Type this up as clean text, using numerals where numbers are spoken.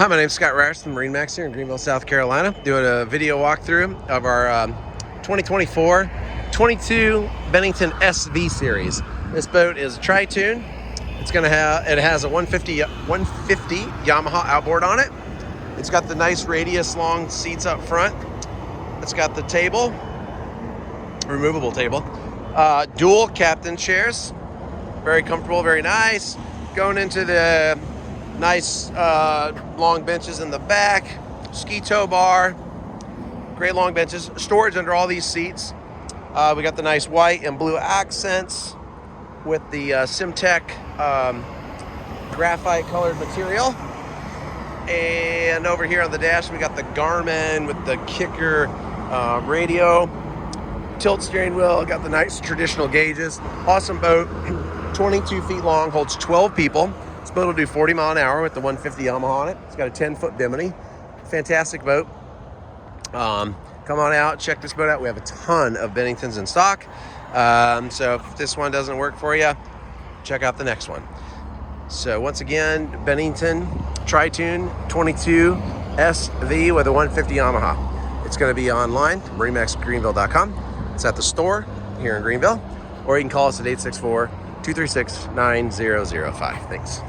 Hi, my name's Scott Ryerson, MarineMax here in Greenville, South Carolina, doing a video walkthrough of our 2024 22 Bennington SV series. This boat is a Tritoon. It has a 150 Yamaha outboard on it. It's got the nice radius long seats up front. It's got the table, removable table, dual captain chairs, very comfortable, very nice. Going into the nice long benches in the back, ski tow bar, great long benches, storage under all these seats. We got the nice white and blue accents with the Simtech graphite colored material. And over here on the dash, we got the Garmin with the kicker radio, tilt steering wheel, got the nice traditional gauges. Awesome boat, 22 feet long, holds 12 people. This boat will do 40 mile an hour with the 150 Yamaha on it. It's got a 10-foot bimini. Fantastic boat. Come on out, check this boat out. We have a ton of Benningtons in stock. So if this one doesn't work for you, check out the next one. So once again, Bennington Tritoon 22S with a 150 Yamaha. It's going to be online, MarineMaxGreenville.com. It's at the store here in Greenville, or you can call us at 864-236-9005. Thanks.